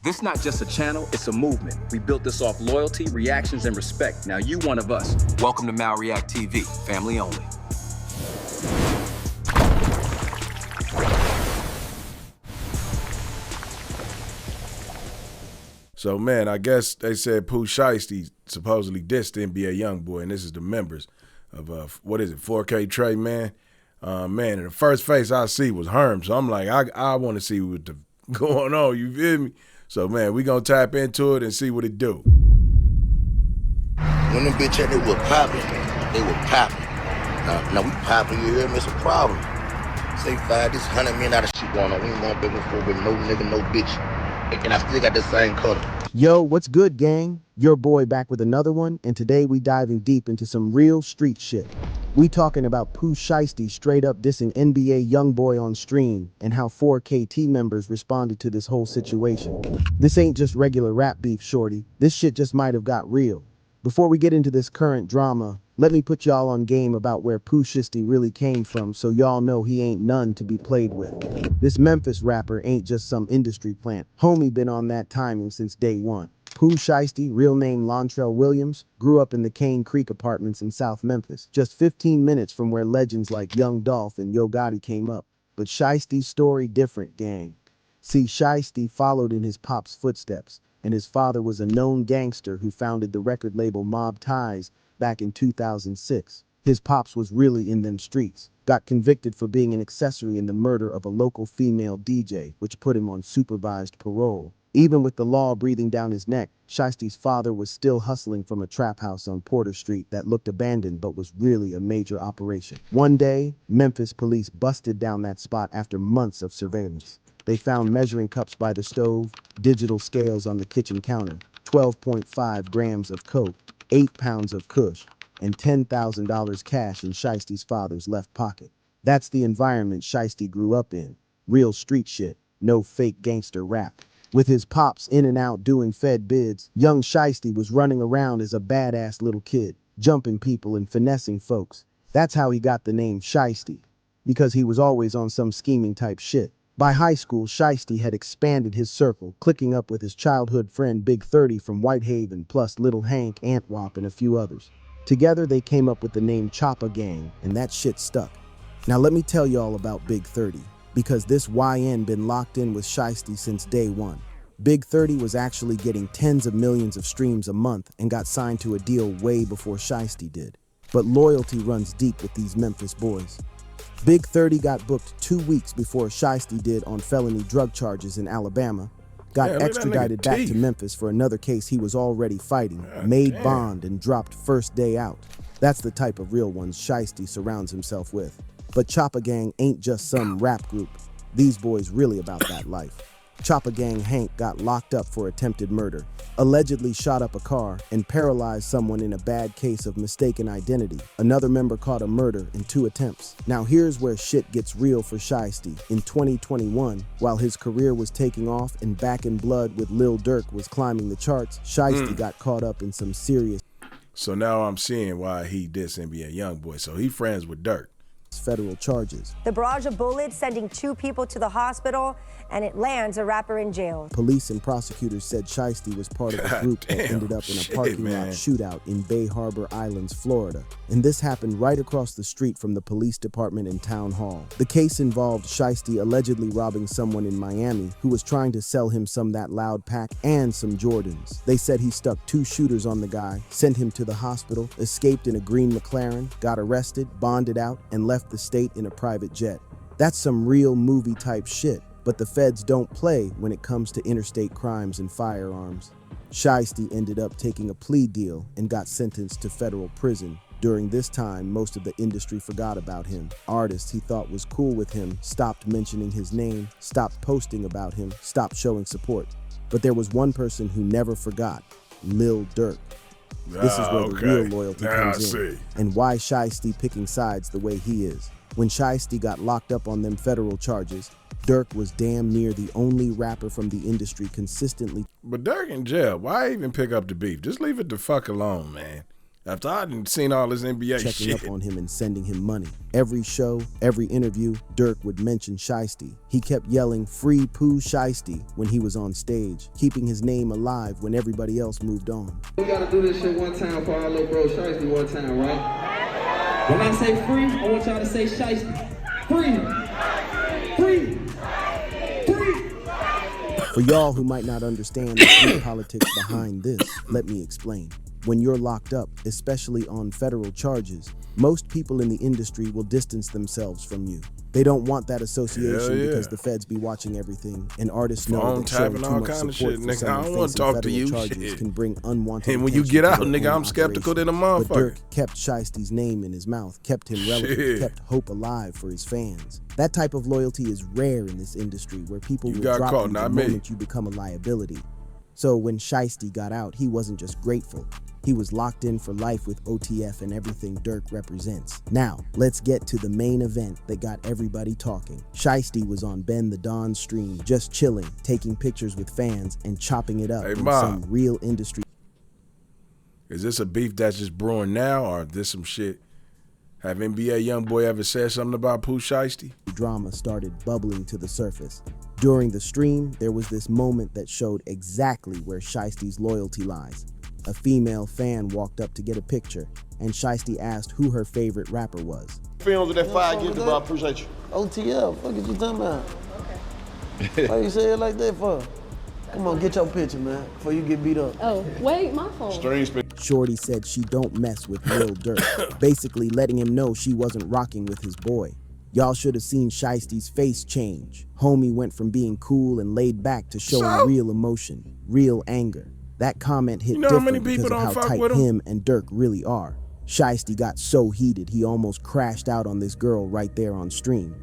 This not just a channel, it's a movement. We built this off loyalty, reactions, and respect. Now you one of us. Welcome to MalReactTV, family only. So, man, I guess they said Pooh Shiesty supposedly dissed NBA YoungBoy, and this is the members of, what is it, 4K Trey, man? Man, and the first face I see was Herm, so I'm like, I want to see what's going on, you feel me? So, man, we going to tap into it and see what it do. When them bitch they were popping, they were popping. Now we popping, you hear me? It's a problem. Say five, this $100 million shit going on. We ain't gonna be before with no nigga, no bitch. And I still got the same color. Yo, what's good, gang? Your boy back with another one, and today we diving deep into some real street shit. We talking about Pooh Shiesty straight up dissing NBA YoungBoy on stream, and how 4KT members responded to this whole situation. This ain't just regular rap beef, shorty. This shit just might have got real. Before we get into this current drama, let me put y'all on game about where Pooh Shiesty really came from, so y'all know he ain't none to be played with. This Memphis rapper ain't just some industry plant. Homie been on that timing since day one. Pooh Shiesty, real name Lontrell Williams, grew up in the Cane Creek apartments in South Memphis, just 15 minutes from where legends like Young Dolph and Yo Gotti came up. But Shiesty's story different, gang. See, Shiesty followed in his pop's footsteps, and his father was a known gangster who founded the record label Mob Ties back in 2006. His pops was really in them streets, got convicted for being an accessory in the murder of a local female DJ, which put him on supervised parole. Even with the law breathing down his neck, Shiesty's father was still hustling from a trap house on Porter Street that looked abandoned but was really a major operation. One day, Memphis police busted down that spot after months of surveillance. They found measuring cups by the stove, digital scales on the kitchen counter, 12.5 grams of coke, 8 pounds of kush, and $10,000 cash in Shiesty's father's left pocket. That's the environment Shiesty grew up in. Real street shit, no fake gangster rap. With his pops in and out doing fed bids, young Shiesty was running around as a badass little kid, jumping people and finessing folks. That's how he got the name Shiesty, because he was always on some scheming type shit. By high school, Shiesty had expanded his circle, clicking up with his childhood friend Big 30 from Whitehaven, plus Little Hank, Antwop, and a few others. Together, they came up with the name Choppa Gang, and that shit stuck. Now let me tell y'all about Big 30, because this YN been locked in with Shiesty since day one. Big 30 was actually getting tens of millions of streams a month and got signed to a deal way before Shiesty did. But loyalty runs deep with these Memphis boys. Big 30 got booked 2 weeks before Shiesty did on felony drug charges in Alabama, got extradited back to Memphis for another case he was already fighting, made bond, and dropped first day out. That's the type of real ones Shiesty surrounds himself with. But Choppa Gang ain't just some rap group. These boys really about that life. Choppa Gang Hank got locked up for attempted murder, allegedly shot up a car, and paralyzed someone in a bad case of mistaken identity. Another member caught a murder in 2 attempts. Now here's where shit gets real for Shiesty. In 2021, while his career was taking off and Back in Blood with Lil Durk was climbing the charts, Shiesty got caught up in some serious So now I'm seeing why he dissed NBA YoungBoy. So he friends with Durk. Federal charges. The barrage of bullets sending 2 people to the hospital, and it lands a rapper in jail. Police and prosecutors said Shiesty was part of a group that ended up in a parking lot shootout in Bay Harbor Islands, Florida. And this happened right across the street from the police department and town hall. The case involved Shiesty allegedly robbing someone in Miami who was trying to sell him some That Loud pack and some Jordans. They said he stuck 2 shooters on the guy, sent him to the hospital, escaped in a green McLaren, got arrested, bonded out, and left the state in a private jet. That's some real movie type shit. But the feds don't play when it comes to interstate crimes and firearms. Shiesty ended up taking a plea deal and got sentenced to federal prison. During this time, most of the industry forgot about him. Artists he thought was cool with him stopped mentioning his name, stopped posting about him, stopped showing support. But there was one person who never forgot, Lil Durk. This is where the real loyalty comes in, and why Shiesty picking sides the way he is. When Shiesty got locked up on them federal charges, Durk was damn near the only rapper from the industry consistently. But Durk in jail, why even pick up the beef? Just leave it the fuck alone, man. After I done seen all this NBA checking shit. up on him and sending him money. Every show, every interview, Dirk would mention Shiesty. He kept yelling, "Free Pooh Shiesty," when he was on stage, keeping his name alive when everybody else moved on. We gotta do this shit one time for our little bro Shiesty one time, right? When I say free, I want y'all to say Shiesty. Free! Free! Free! For y'all who might not understand the street politics behind this, let me explain. When you're locked up, especially on federal charges, most people in the industry will distance themselves from you. They don't want that association because the feds be watching everything, and artists know that showing too much support for someone facing federal charges can bring unwanted And when you get out, attention to nigga, their I'm own skeptical than a operation. But motherfucker. Dirk kept Shiesty's name in his mouth, kept him relevant, kept hope alive for his fans. That type of loyalty is rare in this industry, where people will drop you the moment you become a liability. So when Shiesty got out, he wasn't just grateful. He was locked in for life with OTF and everything Dirk represents. Now, let's get to the main event that got everybody talking. Shiesty was on Ben the Don's stream, just chilling, taking pictures with fans, and chopping it up in some real industry. Is this a beef that's just brewing now, or is this some shit? Have NBA YoungBoy ever said something about Pooh Shiesty? Drama started bubbling to the surface. During the stream, there was this moment that showed exactly where Shiesty's loyalty lies. A female fan walked up to get a picture, and Shiesty asked who her favorite rapper was. Films with that fire gift, bro. I appreciate you. OTF, what you talking about? Why you say it like that for? Come on, get your picture, man, before you get beat up. Oh, wait, my phone. Shorty said she don't mess with Lil Durk, basically letting him know she wasn't rocking with his boy. Y'all should have seen Shiesty's face change. Homie went from being cool and laid back to showing real emotion, real anger. That comment hit different because of how tight him and Dirk really are. Shiesty got so heated he almost crashed out on this girl right there on stream.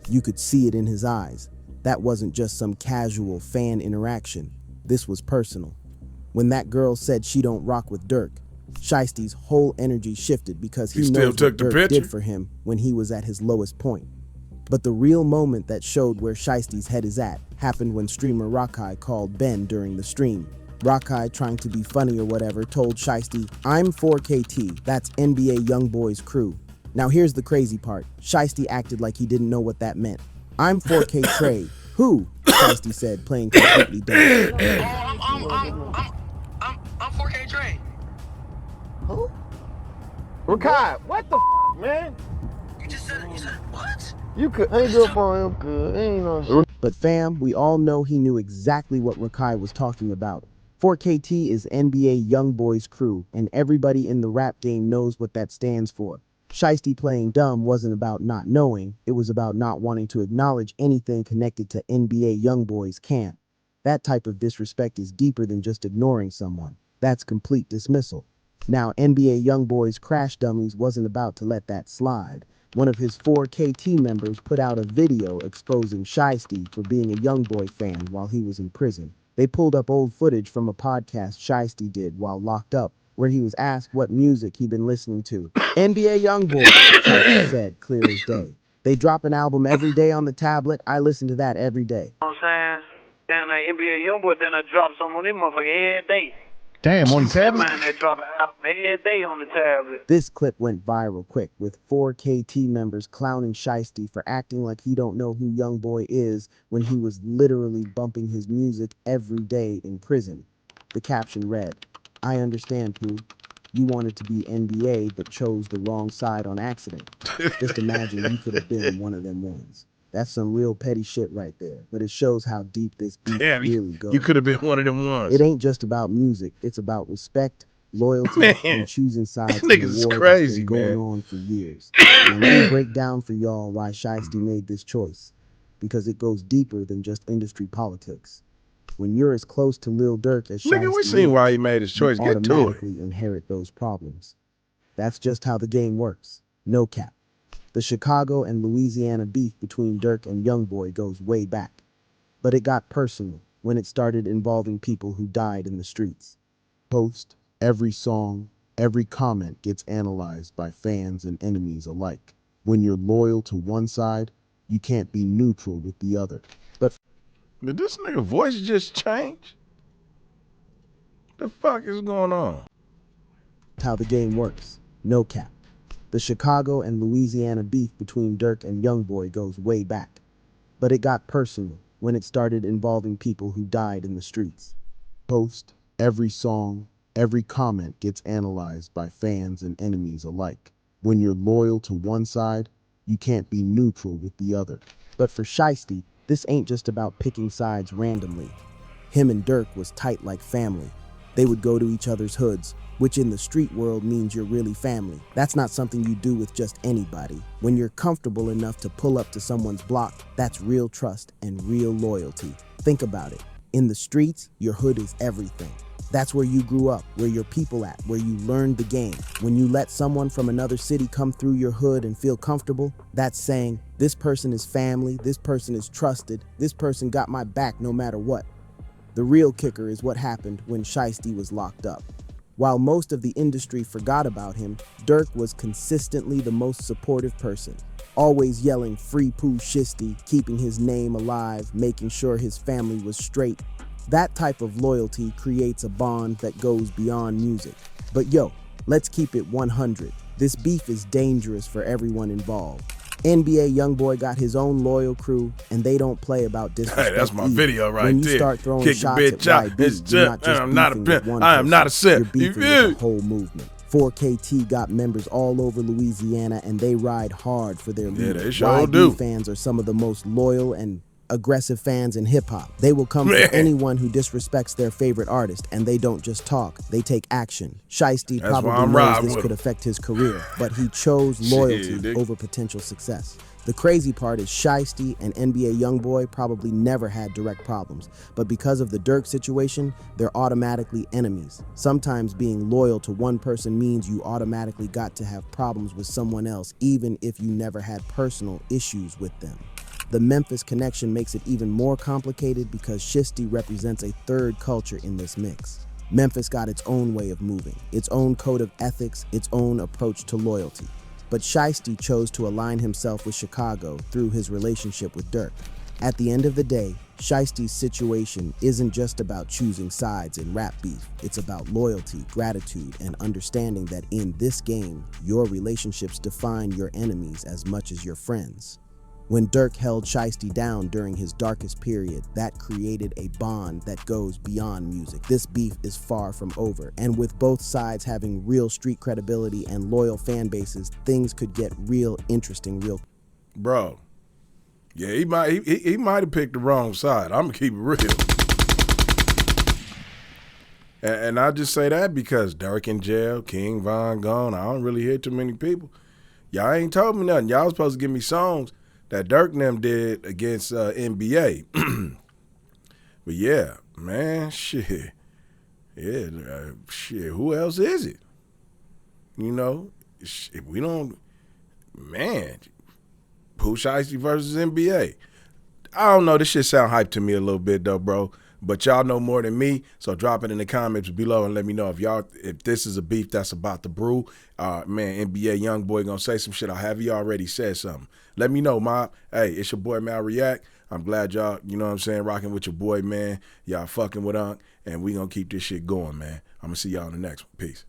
You could see it in his eyes. That wasn't just some casual fan interaction. This was personal. When that girl said she don't rock with Dirk, Shiesty's whole energy shifted because he knows what Dirk did for him when he was at his lowest point. But the real moment that showed where Shiesty's head is at happened when streamer Rakai called Ben during the stream. Rakai, trying to be funny or whatever, told Shiesty, "I'm 4KT, that's NBA YoungBoy's crew." Now here's the crazy part. Shiesty acted like he didn't know what that meant. "I'm 4K Trey." Who? Shiesty said, playing completely dumb. I'm 4K Trey. Who? Rakai, what the man? You said what? You could hang up on him, good. Ain't no shit. But fam, we all know he knew exactly what Rakai was talking about. 4KT is NBA YoungBoy's crew, and everybody in the rap game knows what that stands for. Shiesty playing dumb wasn't about not knowing, it was about not wanting to acknowledge anything connected to NBA YoungBoy's camp. That type of disrespect is deeper than just ignoring someone. That's complete dismissal. Now, NBA YoungBoy's Crash Dummies wasn't about to let that slide. One of his 4KT members put out a video exposing Shiesty for being a YoungBoy fan while he was in prison. They pulled up old footage from a podcast Shiesty did while locked up, where he was asked what music he'd been listening to. NBA YoungBoy, Shiesty said, clear as day. They drop an album every day on the tablet. I listen to that every day. You know what I'm saying? Then NBA YoungBoy, then I drop some on them motherfucker every day. Damn, on the tablet? Man, they drop an album every day on the tablet. This clip went viral quick, with 4KT members clowning Shiesty for acting like he don't know who YoungBoy is when he was literally bumping his music every day in prison. The caption read, "I understand, Pooh. You wanted to be NBA but chose the wrong side on accident. Just imagine you could have been one of them ones." That's some real petty shit right there, but it shows how deep this beef really goes. You could have been one of them ones. It ain't just about music, it's about respect, loyalty, and choosing sides in niggas the war crazy, that's been going on for years. Now let me break down for y'all why Shiesty made this choice, because it goes deeper than just industry politics. When you're as close to Lil Durk as Shiesty, we seen why he made his choice. you Get to it. automatically inherit those problems. That's just how the game works. No cap. The Chicago and Louisiana beef between Dirk and YoungBoy goes way back. But it got personal when it started involving people who died in the streets. Post, every song, every comment gets analyzed by fans and enemies alike. When you're loyal to one side, you can't be neutral with the other. But did this nigga voice just change? The fuck is going on? How the game works. No cap. The Chicago and Louisiana beef between Dirk and YoungBoy goes way back. But it got personal when it started involving people who died in the streets. Post, every song, every comment gets analyzed by fans and enemies alike. When you're loyal to one side, you can't be neutral with the other. But for Shiesty, this ain't just about picking sides randomly. Him and Dirk was tight like family. They would go to each other's hoods, which in the street world means you're really family. That's not something you do with just anybody. When you're comfortable enough to pull up to someone's block, that's real trust and real loyalty. Think about it. In the streets, your hood is everything. That's where you grew up, where your people at, where you learned the game. When you let someone from another city come through your hood and feel comfortable, that's saying, this person is family, this person is trusted, this person got my back no matter what. The real kicker is what happened when Shiesty was locked up. While most of the industry forgot about him, Dirk was consistently the most supportive person. Always yelling free Pooh Shiesty, keeping his name alive, making sure his family was straight. That type of loyalty creates a bond that goes beyond music. But yo, let's keep it 100. This beef is dangerous for everyone involved. NBA YoungBoy got his own loyal crew, and they don't play about disrespect. Hey, that's my either. video right there. When you start throwing Kick shots a at bitch out. YB, you're not just I'm not a beefing with pimp. one I am not a person. simp. You're beefing You with feel? the whole movement. 4KT got members all over Louisiana, and they ride hard for their leader. they sure YB do. fans are some of the most loyal and aggressive fans in hip-hop. They will come Man. for anyone who disrespects their favorite artist, and they don't just talk, they take action. Shiesty That's why probably I'm knows riding this with could him. affect his career, but he chose loyalty Shit, over potential success. The crazy part is Shiesty and NBA YoungBoy probably never had direct problems, but because of the Dirk situation, they're automatically enemies. Sometimes being loyal to one person means you automatically got to have problems with someone else, even if you never had personal issues with them. The Memphis connection makes it even more complicated because Shiesty represents a third culture in this mix. Memphis got its own way of moving, its own code of ethics, its own approach to loyalty. But Shiesty chose to align himself with Chicago through his relationship with Dirk. At the end of the day, Shiesty's situation isn't just about choosing sides in rap beef. It's about loyalty, gratitude, and understanding that in this game, your relationships define your enemies as much as your friends. When Dirk held Shiesty down during his darkest period, that created a bond that goes beyond music. This beef is far from over, and with both sides having real street credibility and loyal fan bases, things could get real interesting real. Bro, yeah, he might have picked the wrong side. I'm gonna keep it real. And I just say that because Dirk in jail, King Von gone. I don't really hear too many people. Y'all ain't told me nothing. Y'all was supposed to give me songs that Dirk and them did against NBA. But yeah, man, shit. Yeah, shit, who else is it? You know, if we don't, man, Pooh Shiesty versus NBA. I don't know, this shit sound hype to me a little bit though, bro. But y'all know more than me, so drop it in the comments below and let me know if this is a beef that's about to brew. Man, NBA YoungBoy gonna say some shit, or have he already said something? Let me know, Mob. Hey, it's your boy MalReact. I'm glad y'all, you know what I'm saying, rocking with your boy, man. Y'all fucking with UNK, and we gonna keep this shit going, man. I'm gonna see y'all in the next one. Peace.